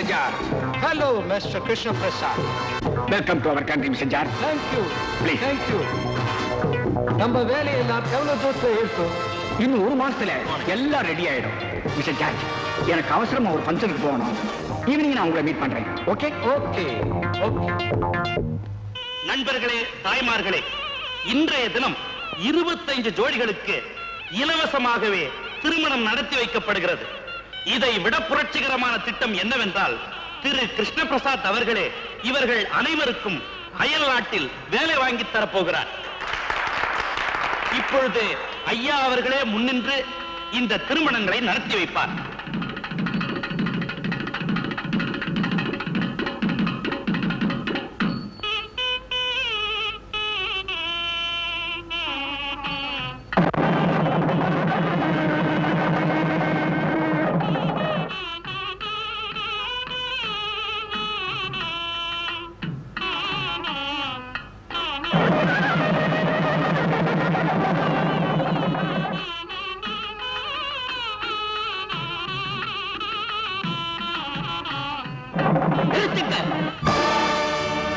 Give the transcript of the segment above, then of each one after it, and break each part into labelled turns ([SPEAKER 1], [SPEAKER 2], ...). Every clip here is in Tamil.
[SPEAKER 1] Mr. Jar.
[SPEAKER 2] Hello, Mr. Krishna Prasad.
[SPEAKER 1] Welcome to our country, Mr. Jar.
[SPEAKER 2] Thank you.
[SPEAKER 1] Please.
[SPEAKER 2] Thank you. நம்ம வேலையெல்லாம் எவ்வளவு தூரத்துல இருக்கும்?
[SPEAKER 1] இன்னும் ஒரு மாசத்துல எல்லாம் ரெடி ஆயிடும். மிஸ்டர் ஜார்ஜ், எனக்கு அவசரமா ஒரு ஃபங்க்ஷனுக்கு போகணும். ஈவினிங் நான் உங்களை மீட் பண்றேன். ஓகே?
[SPEAKER 2] ஓகே. ஓகே.
[SPEAKER 3] நண்பர்களே, தாய்மார்களே, இன்றைய தினம் 25 ஜோடிகளுக்கு இலவசமாகவே திருமணம் நடத்தி வைக்கப்படுகிறது. இதை விட புரட்சிகரமான திட்டம் என்னவென்றால், திரு கிருஷ்ண பிரசாத் அவர்களே இவர்கள் அனைவருக்கும் அயல் நாட்டில் வேலை வாங்கி தரப்போகிறார். இப்பொழுது ஐயா அவர்களே முன்னின்று இந்த திருமணங்களை நடத்தி வைப்பார்.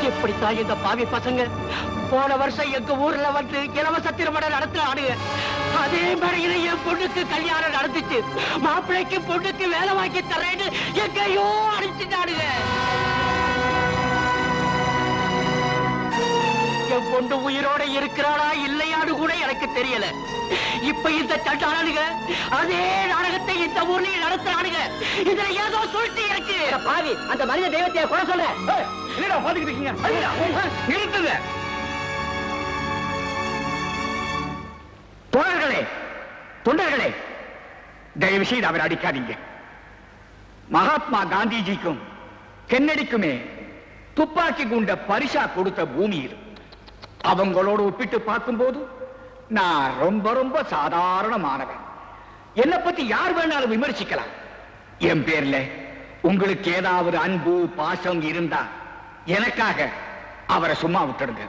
[SPEAKER 4] எப்படித்தான் எங்க பாவி பசங்க போன வருஷம் எங்க ஊர்ல வந்து இலவச திருமணம் நடத்துறானுங்க. அதே மாதிரி என் பொண்ணுக்கு கல்யாணம் நடந்துச்சு. மாப்பிள்ளைக்கு பொண்ணுக்கு வேலை வாங்கி தரேன்னு எங்கேயோ அனுப்பிச்சுட்டானுங்க. என் பொண்ணு உயிரோட இருக்கிறாளா இல்லையான்னு கூட எனக்கு தெரியல. இப்ப இந்த சட்டானுங்க அதே நாடகத்தை இந்த ஊர்லயும் நடத்துறானுங்க. இதுல ஏதோ சூழ்ச்சி இருக்கு. பாவி, அந்த மனித தெய்வத்தை கூட சொல்ல
[SPEAKER 1] நிறுத்துங்க. தோழர்களே, தொண்டர்களே, தயவு செய்து அவர் அடிக்காதீங்க. மகாத்மா காந்திஜிக்கும் கென்னடிக்குமே துப்பாக்கி குண்ட பரிசா கொடுத்த பூமி இது. அவங்களோடு ஒப்பிட்டு பார்க்கும்போது நான் ரொம்ப ரொம்ப சாதாரணமானவன். என்னை பத்தி யார் வேணாலும் விமர்சிக்கலாம். என் பேர்ல உங்களுக்கு ஏதாவது அன்பு பாசம் இருந்தா எனக்காக அவரை சும்மா விட்டுடுங்க.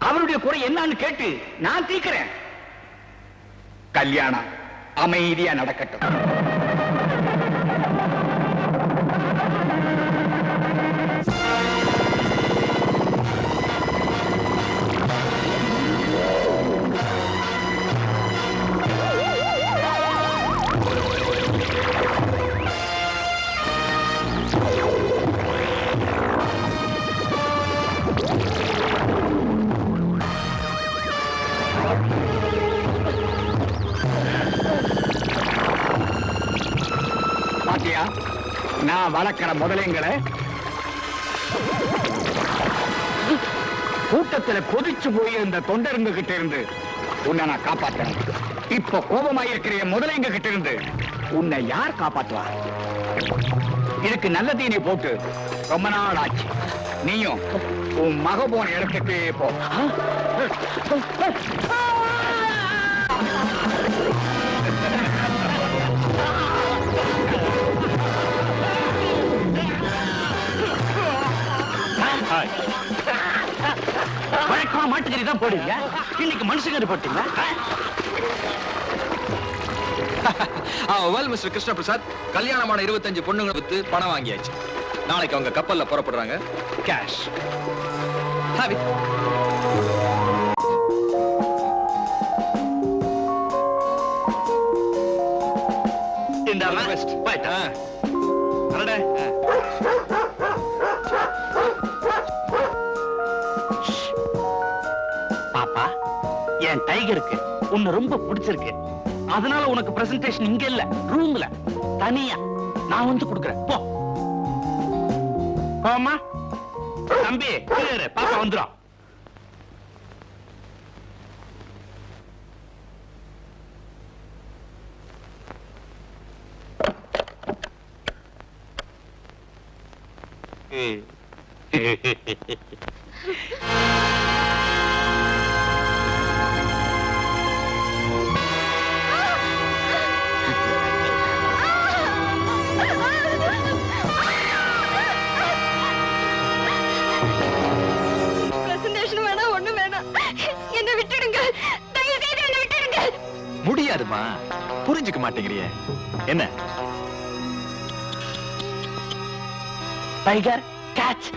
[SPEAKER 1] அவருடைய குறை என்னன்னு கேட்டு நான் தீர்க்கிறேன். கல்யாணம் அமைதியா நடக்கட்டும். நான் வளர்க்கிற முதலைங்களை கூட்டத்தில் கொதிச்சு போய் இந்த தொண்டருங்க கிட்ட இருந்து உன்னை நான் காப்பாற்றேன். இப்ப கோபமாயிருக்கிற முதலைங்க கிட்ட இருந்து உன்னை யார் காப்பாற்றுவா? இதுக்கு நல்ல தீனி போட்டு ரொம்ப நாள் ஆச்சு. நீயும் உன் மக போன இடத்துக்கு போ. வழக்கமா மாட்டுக்கறி தான் போடுவீங்க, இன்னைக்கு மனுஷங்கறி போட்டீங்க.
[SPEAKER 5] வெல் மிஸ்டர் கிருஷ்ண பிரசாத், கல்யாணமான 25 பொண்ணுங்களை வித்து பணம் வாங்கியாச்சு. நாளைக்கு அவங்க கப்பல்ல புறப்படுறாங்க. கேஷ் ஹாவி.
[SPEAKER 3] இந்த பெஸ்ட் பைட். அரடே பாப்பா, என் டைகருக்கு உன்னை ரொம்ப பிடிச்சிருக்கு. அதனால உனக்கு பிரசன்டேஷன் இங்க இல்ல, ரூம்ல தனியா நான் வந்து கொடுக்கிறேன். போ போமா தம்பி, பாப்பா வந்துடும்.
[SPEAKER 5] முடியாதுமா, புரிஞ்சுக்க மாட்டேங்கிறியே. என்ன
[SPEAKER 4] tiger catch.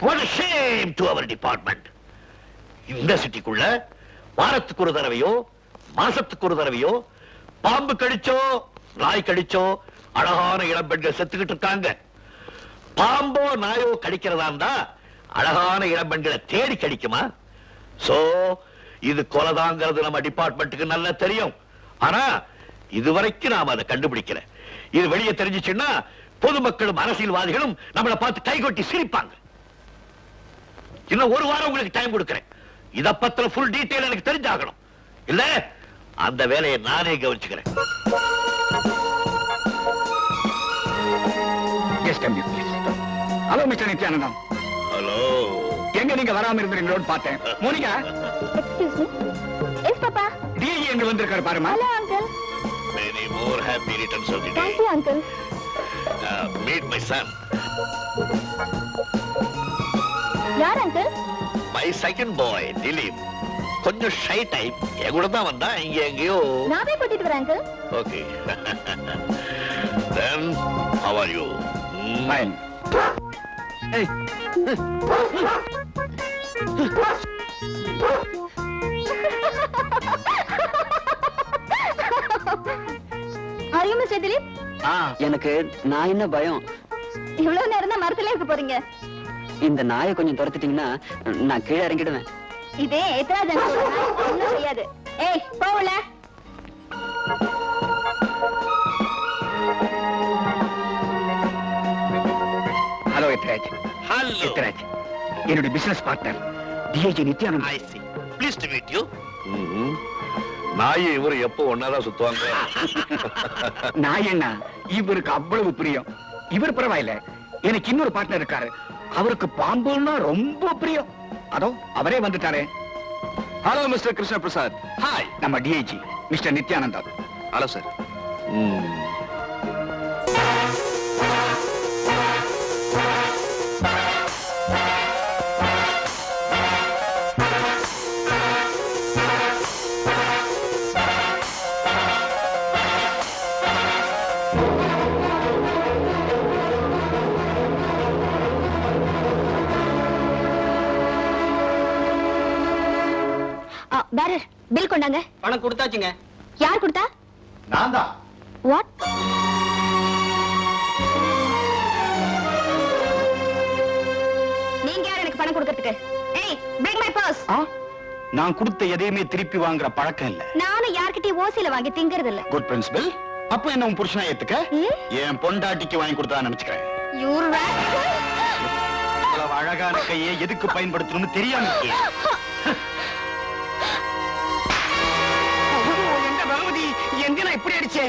[SPEAKER 6] What a shame to our department. இந்த சிட்டிக்குள்ள வாரத்துக்கு ஒரு தடவையோ மாசத்துக்கு ஒரு தடவையோ பாம்பு கடிச்சோ நாய் கடிச்சோ அழகான இளம் பெண்கள் செத்துக்கிட்டு இருக்காங்க. பாம்போ நாயோ கடிக்கிறதா இருந்தா அழகான இளம் பெண்களை தேடி கடிக்குமா? சோ இது கொலைதாங்கிறது நம்ம டிபார்ட்மெண்ட்டுக்கு நல்லா தெரியும். ஆனா இதுவரைக்கும் நாம அதை கண்டுபிடிக்கல. இது வெளியே தெரிஞ்சிச்சுன்னா பொதுமக்களும் அரசியல்வாதிகளும் நம்மளை பார்த்து கைகொட்டி சிரிப்பாங்க. இன்னும் ஒரு வாரம் உங்களுக்கு டைம் கொடுக்கிறேன். இத பத்திர ஃபுல் டீடைல் எனக்கு தெரிஞ்சாகணும். இல்ல அந்த வேலையை நானே கவனிச்சுக்கிறேன்.
[SPEAKER 1] Hello mister Nithyanandam.
[SPEAKER 6] ஹலோ.
[SPEAKER 1] எங்க நீங்க வராம இருந்தீங்களோன்னு பார்த்தேன். மோனிகா.
[SPEAKER 7] Excuse me. எஸ் பாப்பா.
[SPEAKER 1] டிஏ எங்க வந்திருக்காரு பாருமா.
[SPEAKER 7] Hello uncle.
[SPEAKER 6] Many more happy returns of the day.
[SPEAKER 7] Thank you uncle.
[SPEAKER 6] Meet my son.
[SPEAKER 7] யார் uncle?
[SPEAKER 6] My second boy, Dilip. கொஞ்சம் ஷை டைப். என் கூட தான் வந்தா இங்க எங்கேயோ.
[SPEAKER 7] நான் போய் கூட்டிட்டு வரேன் uncle.
[SPEAKER 6] Okay. Then how are you?
[SPEAKER 1] Fine.
[SPEAKER 4] Hey.
[SPEAKER 7] Are you Mr. Dilip?
[SPEAKER 4] எனக்கு நான் என்ன பயம்.
[SPEAKER 7] இவ்வளவு நேரம் தான் மரத்துல இருக்க போறீங்க.
[SPEAKER 4] இந்த நாயை கொஞ்சம் துரத்திட்டீங்கன்னா நான் கீழே இறங்கிடுவேன்.
[SPEAKER 7] இதே எத்ராஜன் ஒண்ணும் செய்யாது. ஏய் போகல.
[SPEAKER 1] ஹலோ எத்ராஜ்.
[SPEAKER 6] Hello.
[SPEAKER 1] எத்ராஜ் என்னுடைய business partner DAG Nithyanandam.
[SPEAKER 6] I see. Pleased to meet you. நாய் இவரு எப்போ ஒன்னாதான் சுத்துவாங்க.
[SPEAKER 1] நான் என்ன இவருக்கு அவ்வளவு பிரியம். இவர் பரவாயில்ல. எனக்கு இன்னொரு பார்ட்னர் இருக்காரு. அவருக்கு பாம்புன்னா ரொம்ப பிரியம். அதோ அவரே வந்துட்டாரே.
[SPEAKER 5] Hello mister Krishna Prasad.
[SPEAKER 1] Hi. நம்ம DIG mister Nithyanandam.
[SPEAKER 5] Hello sir.
[SPEAKER 7] Bearer bill கொண்டாங்க.
[SPEAKER 4] பணம் கொடுத்தாச்சுங்க.
[SPEAKER 7] யார் கொடுத்தா?
[SPEAKER 1] நான் தான்.
[SPEAKER 7] வாட்? நீங்க யார் எனக்கு பணம் கொடுக்கிறதுக்கு? ஏய் bring my purse.
[SPEAKER 1] நான் கொடுத்த எதையுமே திருப்பி வாங்குற பழக்கம் இல்ல.
[SPEAKER 7] நானும் யார்கிட்டயும் ஓசில வாங்கி திங்கிறது இல்ல.
[SPEAKER 1] Good principal. அப்ப என்ன உன் புருஷனா ஏத்துக்க? என் பொண்டாட்டிக்கு வாங்கி கொடுத்தா நினைச்சுக்கிறேன்.
[SPEAKER 7] You rascal.
[SPEAKER 1] இவ்வளவு அழகான கையை எதுக்கு பயன்படுத்தணும்னு தெரியாம இருக்கியே. எங்கனா இப்படி அடிச்சே?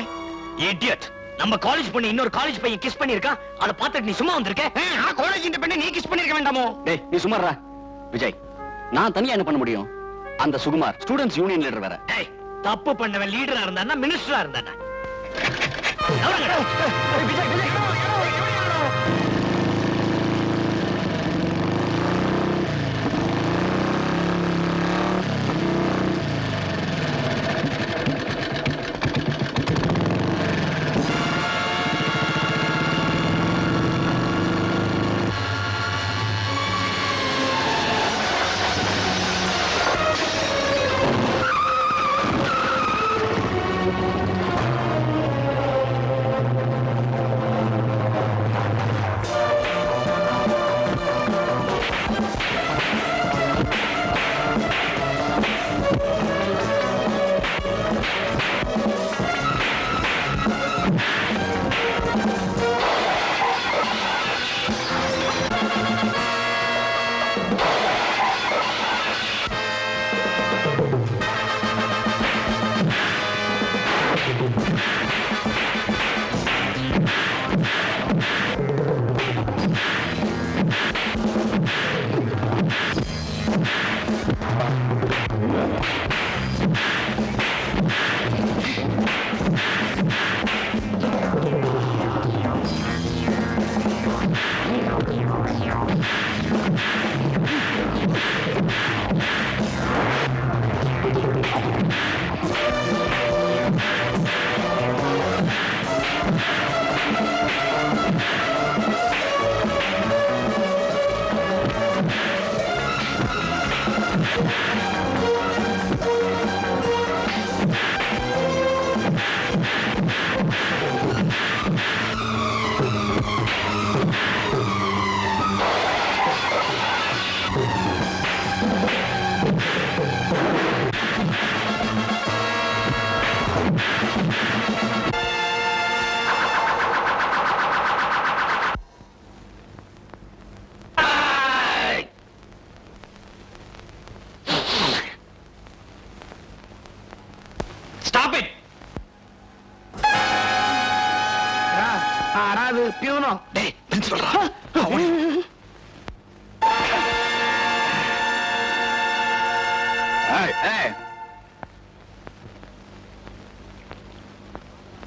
[SPEAKER 4] இடியட். நம்ம காலேஜ் பொண்ணு இன்னொரு காலேஜ் பையன் கிஸ் பண்ணிருக்கா. அத பார்த்துட்டு நீ சும்மா வந்திருக்க?
[SPEAKER 1] காலேஜ் இந்த பெண்ணை நீ கிஸ் பண்ணிருக்க வேண்டாமோ?
[SPEAKER 4] டேய் நீ சும்மாறா. விஜய் நான் தனியா என்ன பண்ண முடியும்? அந்த சுகுமார் ஸ்டூடண்ட்ஸ் யூனியன் லீடர் வேற.
[SPEAKER 3] டேய் தப்பு பண்ணவன் லீடரா இருந்தானா மினிஸ்டரா இருந்தானா?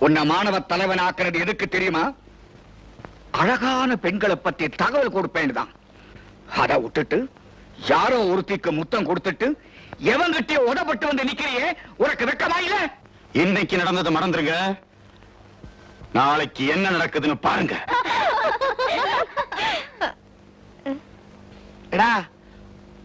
[SPEAKER 1] உன்னை மாணவ தலைவன் ஆக்கிறது எதுக்கு தெரியுமா? அழகான பெண்களை பத்தி தகவல் கொடுப்பேன் தான். அதை விட்டுட்டு யாரோ ஒருத்திக்கு முத்தம் கொடுத்துட்டு எவங்கிட்டே உடப்பட்டு வந்து நிக்கிறியே, உனக்கு வெக்கமா இல்ல? இன்னைக்கு நடந்தது மறந்துருங்க, நாளைக்கு என்ன நடக்குதுன்னு பாருங்க.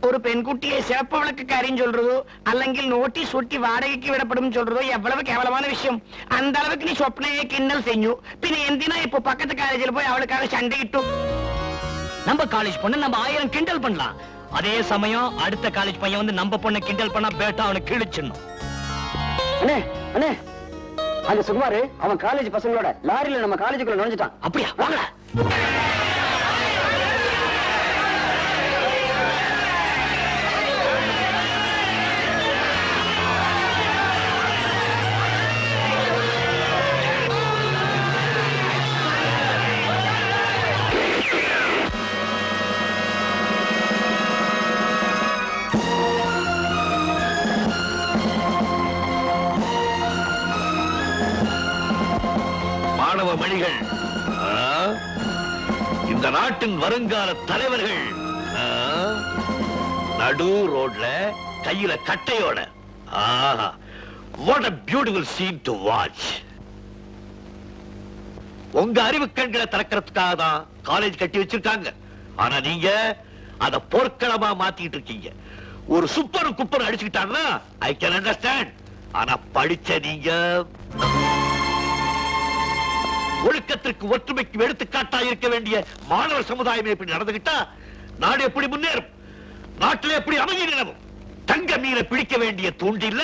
[SPEAKER 4] ஒரு பெண்குட்டியை சிறப்பு விளக்கு காரின்னு சொல்றதோ அல்லங்கில் நோட்டீஸ் ஒட்டி வாடகைக்கு விடப்படும் சொல்றதோ எவ்வளவு கேவலமான விஷயம். அந்த அளவுக்கு நீ சொப்னையே கிண்டல் செய்யும். பின்ன எந்தினா இப்ப பக்கத்து காலேஜில் போய் அவளுக்காக சண்டையிட்டும்.
[SPEAKER 8] நம்ம காலேஜ் பொண்ணு நம்ம 1000 கிண்டல் பண்ணலாம். அதே சமயம் அடுத்த காலேஜ் பையன் வந்து நம்ம பொண்ணை கிண்டல் பண்ணா பேட்டா அவனை கிழிச்சிடணும்.
[SPEAKER 4] அண்ணே அண்ணே, அந்த சுகுமாரு அவன் காலேஜ் பசங்களோட லாரியில நம்ம காலேஜுக்குள்ள நுழைஞ்சிட்டான்.
[SPEAKER 8] அப்படியா? வாங்கடா.
[SPEAKER 6] மாணவ மணிகள், இந்த நாட்டின் வருங்கால தலைவர்கள் நடு ரோட்ல கையில கட்டையோட. What a beautiful scene to watch. உங்க அறிவு கண்களை திறக்கிறதுக்காக தான் காலேஜ் கட்டி வச்சிருக்காங்க. ஆனா நீங்க அத போர்க்களமா மாத்திட்டு இருக்கீங்க. ஒரு சூப்பர் குப்பர் அடிச்சுக்கிட்டாங்கன்னா ஐ கேன் அண்டர்ஸ்டாண்ட். ஆனா படிச்ச நீங்க ஒழுக்கத்திற்கு ஒற்றுமைக்கு எடுத்துக்காட்டா இருக்க வேண்டிய மாணவர் சமுதாயம் எப்படி நடந்துகிட்டா நாடு எப்படி முன்னேறும்? நாட்டில் எப்படி அமைதி நிலவும்? தங்க மீனை பிடிக்க வேண்டிய தூண்டில்ல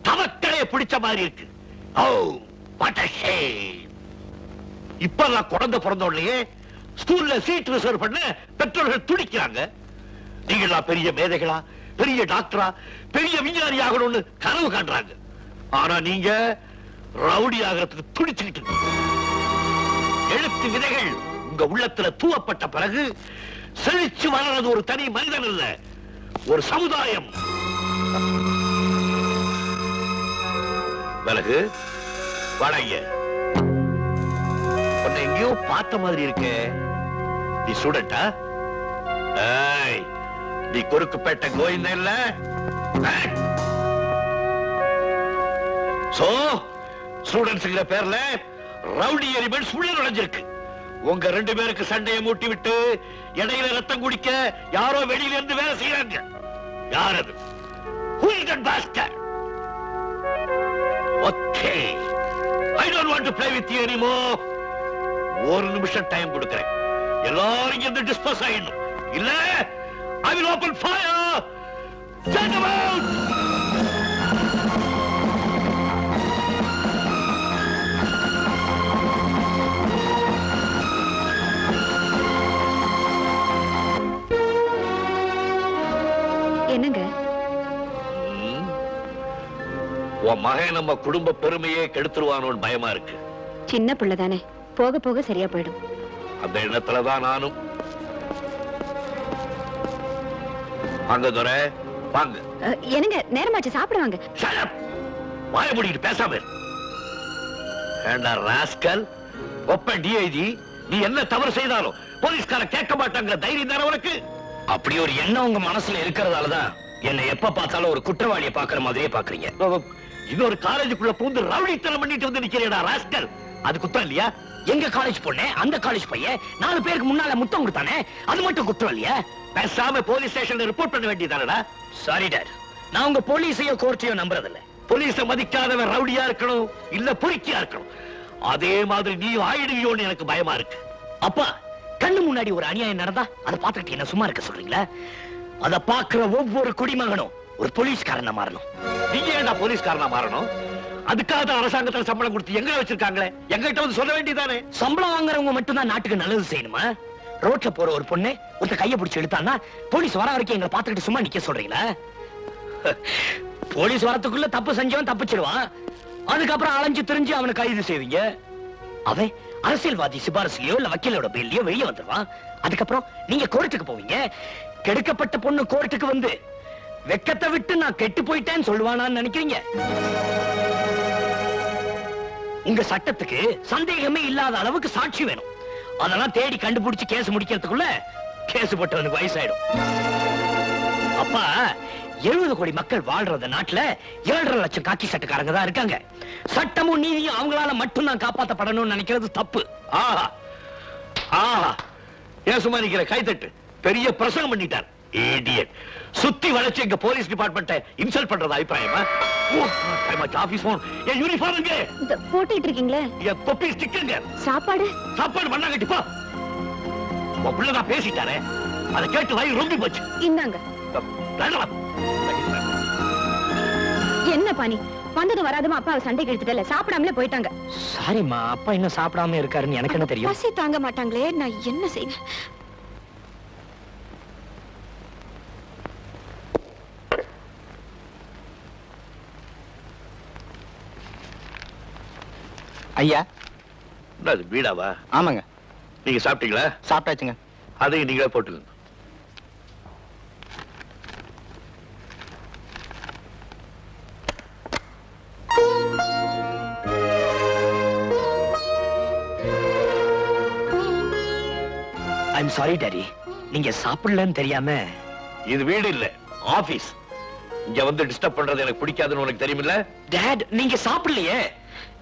[SPEAKER 6] தவக்கலைய பிடிச்ச மாதிரி இருக்கு. ஓ, வாட் எ ஷேம். இப்பெல்லாம் குழந்தை பிறந்த உடனே ஸ்கூல்ல சீட் ரிசர்வ் பண்ண பெற்றோர்கள் துடிக்கிறாங்க. நீங்களா பெரிய மேதைகளா, பெரிய டாக்டரா, பெரிய விஞ்ஞானி ஆகணும்னு கனவு காண்றாங்க. ஆனா நீங்க ரவுடி ஆகிறதுக்கு துடிச்சுக்கிட்டு. எழுத்து விதைகள் உங்க உள்ளத்துல தூவப்பட்ட பிறகு செழிச்சு வளர்றது ஒரு தனி மனிதன் இல்ல, ஒரு சமுதாயம். விலகு வளைய உன்னை எங்கேயோ பார்த்த மாதிரி இருக்கு. நீ ஸ்டூடெண்டா? நீ குறுக்குப்பேட்டை கோவிந்த இல்ல? சோ ஸ்டூடெண்ட்ஸ்ங்கிற பேர்ல ரவுடி எலிமெண்ட்ஸ் உள்ள நுழைஞ்சிருக்கு. உங்க 2 பேருக்கு சண்டையை மூட்டி விட்டு இடையில ரத்தம் குடிக்க யாரோ வெளியில இருந்து வேலை செய்யறாங்க. யார் அது? Who is that bastard? Okay, I don't want to play with you anymore. ஒரு நிமிஷம் டைம் கொடுக்கிறேன். எல்லாரும் இங்க இருந்து டிஸ்போஸ் ஆயிடணும். இல்ல I will open fire. Take them out.
[SPEAKER 7] என்னங்க?
[SPEAKER 6] உன் மகன் நம்ம குடும்ப பெருமையே கெடுத்துருவானோன்னு பயமா இருக்கு.
[SPEAKER 7] சின்ன பிள்ளை தானே, போக போக சரியா போயிடும்.
[SPEAKER 6] அந்த எண்ணத்துலதான் நானும். வாங்க துரை, வாங்க.
[SPEAKER 7] என்னங்க நேரமாச்சு, சாப்பிடுவாங்க.
[SPEAKER 6] வாய மூடிட்டு பேசாம ஏண்டா ராஸ்கல், ஒப்பன் டிஐஜி, நீ என்ன தவறு செய்தாலும் போலீஸ்கார கேட்க மாட்டாங்க தைரியம் தானே உனக்கு?
[SPEAKER 8] அப்படி ஒரு எண்ணம் உங்க மனசுல இருக்கிறதாலதான் என்னை எப்ப பார்த்தாலும் ஒரு குற்றவாளியை பாக்குற மாதிரியே பாக்குறீங்க.
[SPEAKER 6] இன்னொரு காலேஜுக்குள்ள பூந்து ரவுடித்தனம் பண்ணிட்டு வந்து நிக்கிறேடா ராஸ்கல். அது குத்தம் இல்லையா?
[SPEAKER 8] எங்க காலேஜ் பொண்ணு, அந்த காலேஜ் பையன் 4 பேருக்கு முன்னால முத்தம் கொடுத்தானே, அது மட்டும் குற்றம் இல்லையா?
[SPEAKER 6] பேசாம போலீஸ் ஸ்டேஷன்ல ரிப்போர்ட் பண்ண வேண்டியதானடா.
[SPEAKER 8] சாரி டாட், நான் உங்க போலீஸையோ கோர்ட்டையோ நம்புறதில்ல.
[SPEAKER 6] போலீஸ மதிக்காதவன் ரவுடியா இருக்கணும், இல்ல பொறுக்கியா இருக்கணும். அதே மாதிரி நீயும் ஆயிடுவியோன்னு எனக்கு பயமா இருக்கு.
[SPEAKER 8] அப்பா, கண்ணு முன்னாடி ஒரு அநியாயம் நடந்தா அதை பார்த்துக்கிட்டு என்ன சும்மா இருக்க சொல்றீங்களா? அதை பார்க்கிற ஒவ்வொரு குடிமகனும் ஒரு போலீஸ்காரனா மாறணும்.
[SPEAKER 6] நீங்க ஏன்டா போலீஸ்காரனா மாறணும்? அதுக்காக அரசாங்கத்துல சம்பளம் கொடுத்து எங்க வச்சிருக்காங்களே, எங்கிட்ட வந்து சொல்ல வேண்டியதானே.
[SPEAKER 8] சம்பளம் வாங்குறவங்க மட்டும் தான் நாட்டுக்கு நல்லது செய்யணுமா? ரோட்ல போற ஒரு பொண்ணு ஒருத்த கைய பிடிச்சு எடுத்தான்னா போலீஸ் வர வரைக்கும் எங்களை பார்த்துக்கிட்டு சும்மா நிக்க சொல்றீங்களா? போலீஸ் வரத்துக்குள்ள தப்பு செஞ்சவன் தப்பிச்சிருவான், அதுக்கப்புறம் அலைஞ்சு திரிஞ்சு அவனை கைது செய்வீங்க. அவன் அரசியல்வாதி சிபாரசுலயோ இல்ல வக்கீலோட பேர்லயோ வெளியே வந்துருவான். அதுக்கப்புறம் நீங்க கோர்ட்டுக்கு போவீங்க. கெடுக்கப்பட்ட பொண்ணு கோர்ட்டுக்கு வந்து வெக்கத்தை விட்டு நான் கெட்டு போயிட்டேன்னு சொல்லுவானான்னு நினைக்கிறீங்க? உங்க சட்டத்துக்கு சந்தேகமே இல்லாத அளவுக்கு சாட்சி வேணும். அதெல்லாம் தேடி கண்டுபிடிச்சு கேஸ் முடிக்கிறதுக்குள்ள கேஸ் போட்டவனுக்கு வயசாயிடும். அப்பா, 70 கோடி மக்கள் வாழ்ற நாட்டுல 7.5 லட்சம் காக்கி சட்டக்காரங்க தான் இருக்காங்க. சட்டமும் நீதியும் அவங்களால மட்டும் தான் காப்பாற்றப்படணும்னு நினைக்கிறது தப்பு.
[SPEAKER 6] ஆஹா ஆஹா, ஏன் சும்மா நிக்கிற? கைத்தட்டு. பெரிய பிரசங்கம் பண்ணிட்டார். இடியட். சுத்தி வளைச்சு எங்க போலீஸ் டிபார்ட்மெண்ட்டை இன்சல்ட் பண்றது அபிப்பிராயமா? ஆபீஸ் போன். என் யூனிஃபார்ம் எங்க?
[SPEAKER 7] போட்டுட்டு இருக்கீங்களே.
[SPEAKER 6] என் தொப்பி ஸ்டிக்குங்க.
[SPEAKER 7] சாப்பாடு
[SPEAKER 6] பண்ணா கட்டிப்பா. உன் பிள்ளைதான் பேசிட்டாரே, அதை கேட்டு வாய் ரொம்பி போச்சு.
[SPEAKER 7] இந்தாங்க. என்ன பாணி, வந்தது வராதுமா அப்பாவை சண்டைக்கு எடுத்துட்டல, சாப்பிடாமலே போயிட்டாங்க.
[SPEAKER 8] சாரிம்மா, அப்பா இன்னும் சாப்பிடாம இருக்காருன்னு எனக்கு என்ன தெரியும்?
[SPEAKER 7] பசி தாங்க மாட்டாங்களே, நான் என்ன செய்வேன்?
[SPEAKER 1] ஐயா.
[SPEAKER 6] அது வீடாவா?
[SPEAKER 1] ஆமாங்க.
[SPEAKER 6] நீங்க சாப்பிட்டீங்களா?
[SPEAKER 1] சாப்பிட்டாச்சுங்க.
[SPEAKER 6] அதையும் நீங்களே போட்டுங்க.
[SPEAKER 8] ஐம் சாரி டாடி, நீங்க சாப்பிடலன்னு தெரியாம.
[SPEAKER 6] இது வீடு இல்ல, ஆபீஸ். இங்க வந்து டிஸ்டர்ப் பண்றது எனக்கு பிடிக்காதுன்னு உனக்கு தெரியுமில்ல?
[SPEAKER 8] டாட், நீங்க சாப்பிடலையே.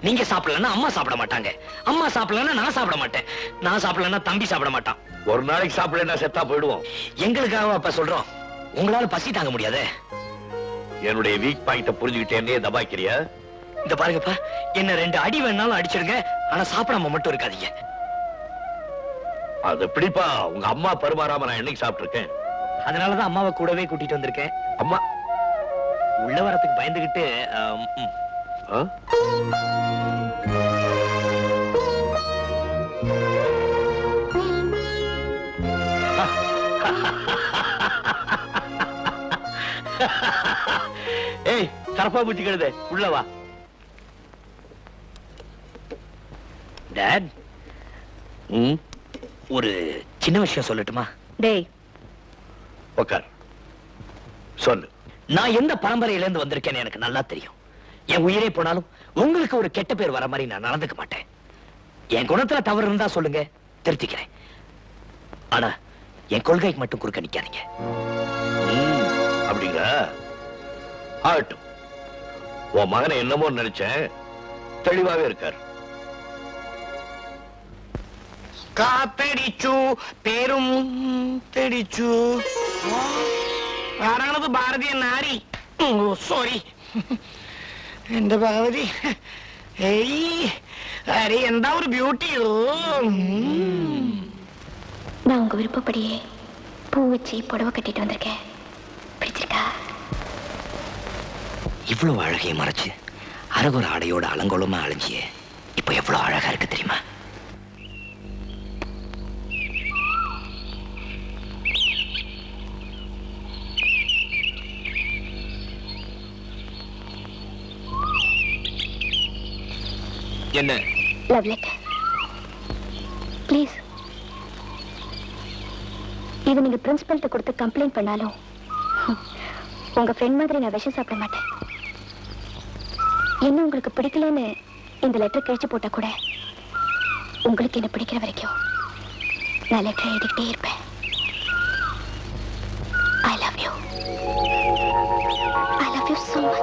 [SPEAKER 8] நீங்க சாப்பிடலன்னா அம்மா சாப்பிட மாட்டாங்க, அம்மா சாப்பிடலன்னா நான் சாப்பிட மாட்டேன், நான் சாப்பிடலன்னா தம்பி சாப்பிட மாட்டான்.
[SPEAKER 6] ஒரு நாளைக்கு சாப்பிடலன்னா செத்தா போயிடுவோம்.
[SPEAKER 8] எங்களுக்காக அப்ப சொல்றோம், உங்களால பசி தாங்க முடியாது.
[SPEAKER 6] என்னுடைய வீக் பாயிண்ட புரிஞ்சுக்கிட்டே தபாய்க்கிறியா?
[SPEAKER 8] இந்த பாருங்கப்பா, என்ன 2 அடி வேணாலும் அடிச்சிருங்க, ஆனா சாப்பிடாம மட்டும் இருக்காதீங்க.
[SPEAKER 6] அது எப்படிப்பா? உங்க அம்மா பருமாறாம நான் என்னைக்கு சாப்பிட்டு இருக்கேன்?
[SPEAKER 8] அதனாலதான் அம்மாவை கூடவே கூட்டிட்டு வந்திருக்கேன்.
[SPEAKER 6] அம்மா
[SPEAKER 8] உள்ள வரத்துக்கு பயந்துகிட்டு.
[SPEAKER 6] ஏய், கரப்பா பூச்சி கழுத, உள்ள வா.
[SPEAKER 8] டாட், ஒரு சின்ன விஷயம் சொல்லட்டுமா?
[SPEAKER 7] டேய்,
[SPEAKER 6] உட்கார், சொல்லு.
[SPEAKER 8] நான் எந்த பரம்பரையில இருந்து வந்திருக்கேன்னு எனக்கு நல்லா தெரியும். என் உயிரே போனாலும் உங்களுக்கு ஒரு கெட்ட பேர் வர மாதிரி நான் நடந்துக்க மாட்டேன். என் குணத்துல தவறு இருந்தா சொல்லுங்க, திருத்திக்கிறேன். ஆனா என் கொள்கைக்கு மட்டும் குறுக்க நிக்காதீங்க.
[SPEAKER 6] அப்படிங்களா? ஆகட்டும். உன் மகனை என்னமோ நினைச்சேன், தெளிவாவே இருக்காரு.
[SPEAKER 4] കാത്തടിച്ചു പേരും തെടിച്ചു ആരാണത്? ഭാരതീയ നാരി. സോറി, എന്റെ ഭഗവതി. ഏയ് അരെ, എന്താ ഒരു ബ്യൂട്ടി.
[SPEAKER 7] நான் உங்க விருப்பப்படியே பூ வச்சு புடவை கட்டிட்டு வந்திருக்கேன். பிடிச்சிருக்கா?
[SPEAKER 8] இவ்வளவு அழகையை மறைச்சு அரகுர ஆடையோட அலங்கோலமா அழிஞ்சியே இப்ப எவ்வளவு அழகா இருக்கு தெரியுமா?
[SPEAKER 5] என்ன?
[SPEAKER 7] Love letter. ப்ளீஸ். இது நீங்க பிரின்சிபல்கிட்ட கொடுத்து கம்ப்ளைண்ட் பண்ணாலும் உங்க ஃப்ரெண்ட் மாதிரி நான் விஷம் சாப்பிட மாட்டேன். என்ன உங்களுக்கு பிடிக்கலன்னு இந்த லெட்டர் கிழிச்சு போட்டா கூட உங்களுக்கு என்ன பிடிக்கிற வரைக்கும் நான் லெட்டர் எழுதிக்கிட்டே இருப்பேன். I love you. I love you so much.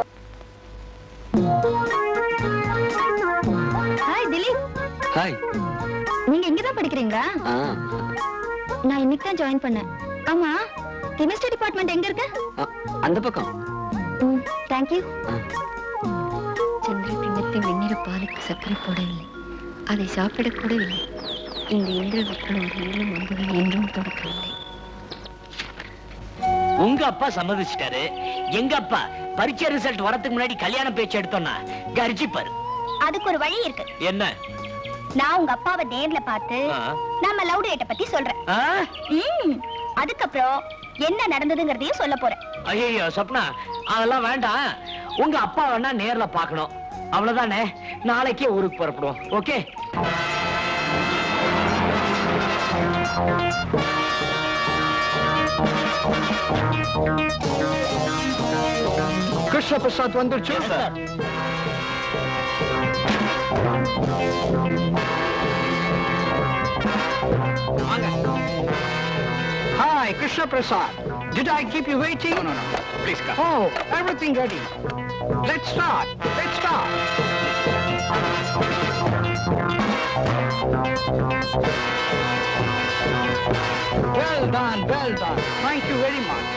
[SPEAKER 7] Hi Dilip.
[SPEAKER 5] Hi.
[SPEAKER 7] நீங்க இங்க தான் படிக்கிறீங்களா? நான் இன்னைக்கு தான் ஜாயின் பண்ணேன். ஆமா, கெமிஸ்ட்ரி டிபார்ட்மெண்ட் எங்க இருக்கு?
[SPEAKER 4] அந்த பக்கம்.
[SPEAKER 7] Thank you. சந்திர கிண்ணத்தில் வெந்நீர பாலுக்கு சர்க்கரை போடவில்லை, அதை சாப்பிடக்கூடவில்லை. இந்த இந்திர விற்கணும் மேலும் அன்புகள் என்றும் தொடக்கவில்லை.
[SPEAKER 8] உங்க அப்பா சம்மதிச்சிட்டாரு. எங்க அப்பா பரீட்சை ரிசல்ட் வரதுக்கு முன்னாடி கல்யாண பேச்சு எடுத்தோம்னா கர்ஜிப்பாரு.
[SPEAKER 7] அதுக்கு ஒரு வழி இருக்கு.
[SPEAKER 8] என்ன?
[SPEAKER 7] நான் உங்க அப்பாவை நேர்ல பார்த்து நம்ம லவ் டேட்ட பத்தி சொல்றேன். அதுக்கப்புறம் என்ன நடந்ததுங்கறதையும் சொல்ல போறேன்.
[SPEAKER 8] ஐயோ சப்னா, அதெல்லாம் வேண்டாம். உங்க அப்பா வேணா நேர்ல பார்க்கணும், அவ்வளவுதானே. நாளைக்கே ஊருக்கு புறப்படுவோம். ஓகே?
[SPEAKER 2] கிருஷ்ண பிரசாத் வந்துருச்சு. Hi, Krishna Prasad. Did I keep you waiting?
[SPEAKER 1] No. Please come.
[SPEAKER 2] Oh, everything ready. Let's start. Well done. Thank you very much.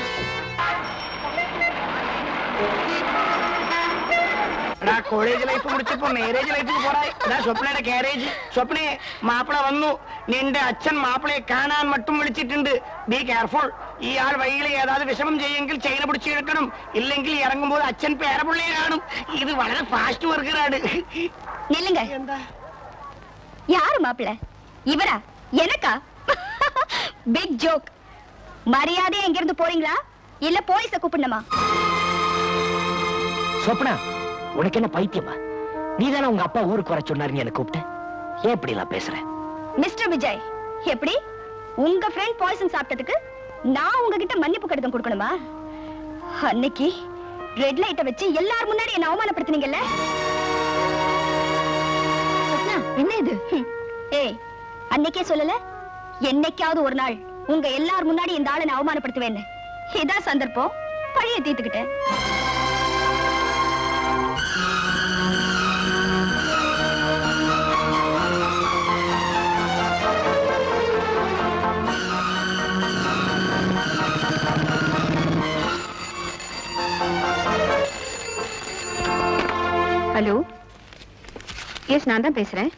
[SPEAKER 4] College life കുടിച്ചപ്പോ മാരേജ് ലൈഫിൽ പോറായി. സ്വപ്നയുടെ കാരേജ്. സ്വപ്നയെ മാപ്പിള വന്നു. നിന്റെ അച്ഛൻ മാപ്പിളയെ കാണാൻ മട്ടും വിളിച്ചിട്ടുണ്ട്. Be careful. ഈ ആൾ വഴിയിൽ ഏതാതെ വിഷമം ചെയ്യെങ്കിൽ ചെയിന പിടിച്ച് എടുക്കണം. ഇല്ലെങ്കിൽ ഇറങ്ങുമ്പോൾ അച്ഛൻ പേരപിള്ളയെ കാണും. ഇത് വളരെ ഫാസ്റ്റ് വർക്കറാണ്.
[SPEAKER 7] நில்லுங்க. யாரு மாப்பிள்ள? இவரா? எனக்கா? Big joke. மரியாதை எங்க இருந்து போறீங்களா இல்ல போலீஸ கூப்பிடணுமா?
[SPEAKER 8] சொப்னா, உனக்கு என்ன பைத்தியமா? நீதானே உங்க அப்பா ஊருக்கு வர சொன்னாருன்னு என்ன கூப்பிட்ட. ஏன் இப்படி எல்லாம் பேசுற?
[SPEAKER 7] மிஸ்டர் விஜய், எப்படி உங்க ஃப்ரெண்ட் பாய்சன் சாப்பிட்டதுக்கு நான் உங்ககிட்ட மன்னிப்பு கடிதம் கொடுக்கணுமா? அன்னைக்கு ரெட் லைட்ட வச்சு எல்லாரும் முன்னாடி என்ன அவமானப்படுத்தினீங்கல்ல. என்ன இது? ஏய், அன்னைக்கே சொல்லல என்னைக்காவது ஒரு நாள் உங்க எல்லாரும் முன்னாடி இந்த ஆளை நான் அவமானப்படுத்துவேன்னு. இதான் சந்தர்ப்பம். பழிய தீர்த்துக்கிட்டேன். ஹலோ, எஸ், நான் தான் பேசுறேன்.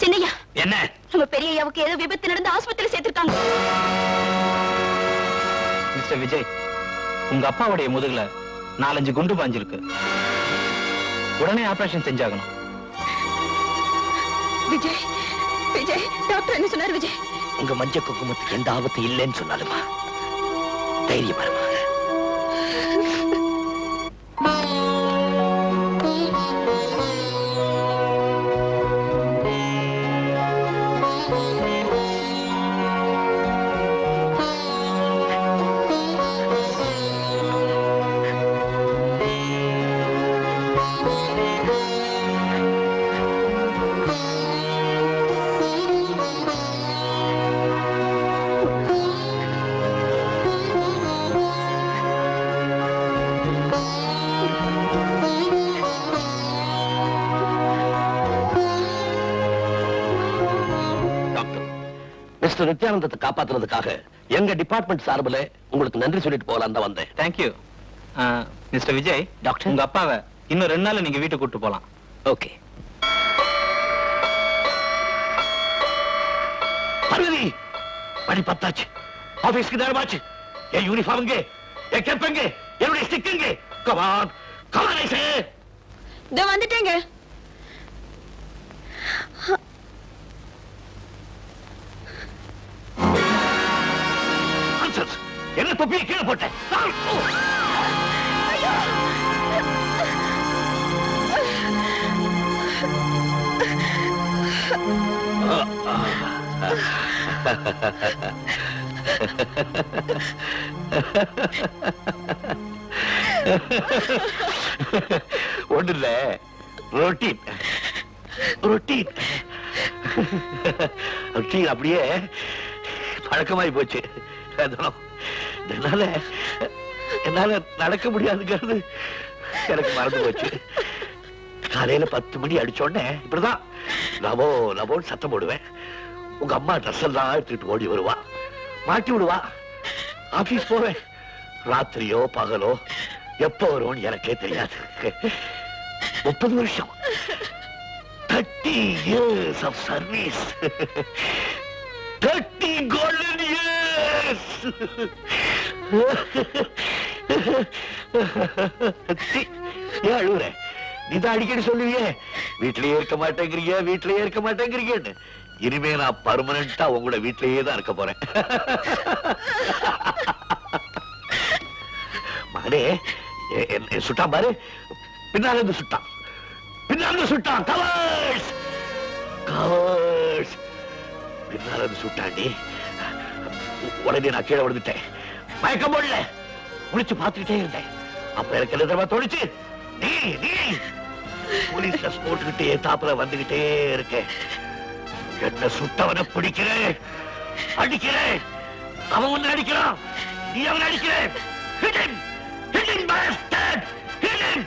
[SPEAKER 7] சின்னையா,
[SPEAKER 8] என்ன?
[SPEAKER 7] நம்ம பெரியய்யாவுக்கு ஏதோ விபத்து நடந்து ஆஸ்பத்திரியில் சேர்த்திருக்காங்க.
[SPEAKER 3] மிஸ்டர் விஜய், உங்க அப்பாவுடைய முதுகுல 4-5 குண்டு பாஞ்சிருக்கு. உடனே ஆபரேஷன் செஞ்சாகணும்.
[SPEAKER 7] விஜய், விஜய், டாக்டர் என்ன சொன்னார்? விஜய்,
[SPEAKER 8] உங்க மஞ்ச குங்குமத்துக்கு எந்த ஆபத்து இல்லைன்னு சொன்னாலுமா தைரியமா இருமா.
[SPEAKER 6] நித்யானந்தத்தை காப்பாத்துறதுக்காக எங்க டிபார்ட்மெண்ட் சார்பில் உங்களுக்கு நன்றி சொல்லிட்டு போகலாம் தான் வந்தேன்.
[SPEAKER 3] தேங்க்யூ. மிஸ்டர் விஜய், டாக்டர், உங்க அப்பாவை இன்னும் 2 நாள்ல நீங்க வீட்டுக்கு கூட்டு போலாம்.
[SPEAKER 8] ஓகே.
[SPEAKER 6] பார்வதி, மணி 10 ஆச்சு. ஆபீஸ்க்கு நேரமாச்சு. என் யூனிஃபார்ம் எங்க? என் கேப் எங்க? என்னுடைய ஸ்டிக்குங்க. Come on come on ஐசே.
[SPEAKER 7] இதோ வந்துட்டேங்க.
[SPEAKER 6] என்ன தொப்பியை கீழே போட்டேன். ஒண்ணு இல்ல, ரொட்டீன் ரொட்டீன் ரொட்டீன் அப்படியே பழக்கமாயி போச்சு. என்னால நடக்க முடியாதுங்கிறது எனக்கு மறந்து போச்சு. காலையில 10 மணி அடிச்சோடனே இப்படிதான் லவோ லவோன்னு சத்தம் போடுவேன். உங்க அம்மா ட்ரெஸ் எல்லாம் எடுத்துட்டு ஓடி வருவா, மாட்டி விடுவா. ஆபீஸ் போவேன். ராத்திரியோ பகலோ எப்ப வருவோன்னு எனக்கே தெரியாது. 30 வருஷம், 30 years of service, 30 golden years. ஏன் அழுவுற? நீதான் அடிக்கடி சொல்லுவியே, வீட்லயே இருக்க மாட்டேங்கிறீங்க, வீட்லயே இருக்க மாட்டேங்கிறீங்கன்னு. இனிமே நான் பர்மனண்டா உங்களோட வீட்லயே தான் இருக்க போறேன். மகனே, சுட்டான் பாரு, பின்னால இருந்து சுட்டான், பின்னால இருந்து சுட்டான். கவர்ஸ் கவர்ஸ், பின்னால இருந்து சுட்டாண்டி. உடனே நான் கீழே விழுந்துட்டேன். மயக்கம் போடல, முடிச்சு பார்த்துக்கிட்டே இருந்தேன். அப்ப எனக்கு என்ன தெரியுமா தோணுச்சு? நீ நீ போலீஸ் ட்ரெஸ் போட்டுக்கிட்டே தாப்புல வந்துகிட்டே இருக்கேன். என்ன சுட்டவனை பிடிக்கிறேன், அடிக்கிறேன். அவன் ஒண்ணு அடிக்கிறான், நீ அவன் அடிக்கிறேன். Hit him! Hit him, bastard! Hit him!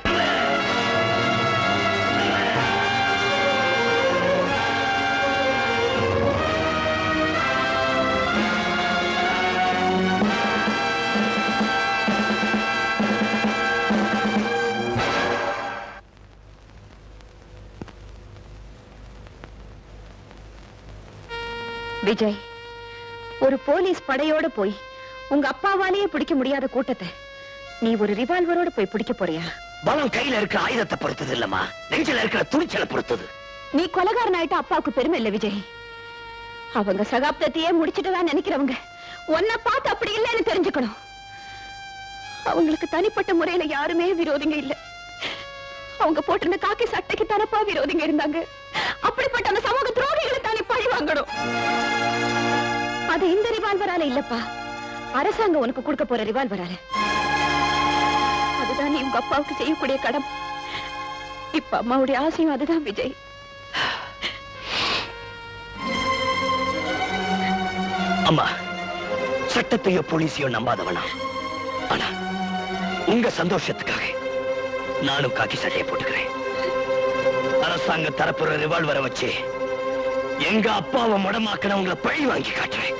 [SPEAKER 7] Vijay, ஒரு போலீஸ் படையோட போய் உங்க அப்பாவாலேயே பிடிக்க முடியாத கூட்டத்தை நீ ஒரு ரிவால்வரோட போய் பிடிக்க போறியா?
[SPEAKER 6] பலம் கையில இருக்கிற ஆயுதத்தை பொறுத்தது இல்லம்மா, நெஞ்சில இருக்கிற துணிச்சலை பொறுத்தது.
[SPEAKER 7] நீ கொலைகாரன் ஆயிட்ட அப்பாவுக்கு பெருமை இல்ல விஜய். அவங்க சகாப்தத்தையே முடிச்சுட்டுதான் நினைக்கிறவங்க உன்னை பார்த்து அப்படி இல்லைன்னு தெரிஞ்சுக்கணும். அவங்களுக்கு தனிப்பட்ட முறையில யாருமே விரோதிங்க இல்ல. அவங்க போட்டிருந்த காக்கி சட்டைக்கு தனப்பா விரோதிங்க இருந்தாங்க. அப்படிப்பட்ட அந்த சமூக துரோகிகளை தானே பழி வாங்கணும். அது இந்த ரிவால்வரால இல்லப்பா, அரசாங்கம் உனக்கு கொடுக்க போற ரிவால்வரால. அதுதான் நீ உங்க அப்பாவுக்கு செய்யக்கூடிய கடம். இப்ப அம்மாவுடைய ஆசையும் அதுதான் விஜய்.
[SPEAKER 8] அம்மா, சட்டத்தையோ போலீஸையோ நம்பாதவனா, ஆனா உங்க சந்தோஷத்துக்காக நானும் காக்கி சட்டையை போட்டுக்கிறேன். அரசாங்க தரப்புற ரிவால்வரை வச்சு எங்க அப்பாவை முடமாக்கினவங்களை பழி வாங்கி காட்டுறேன்.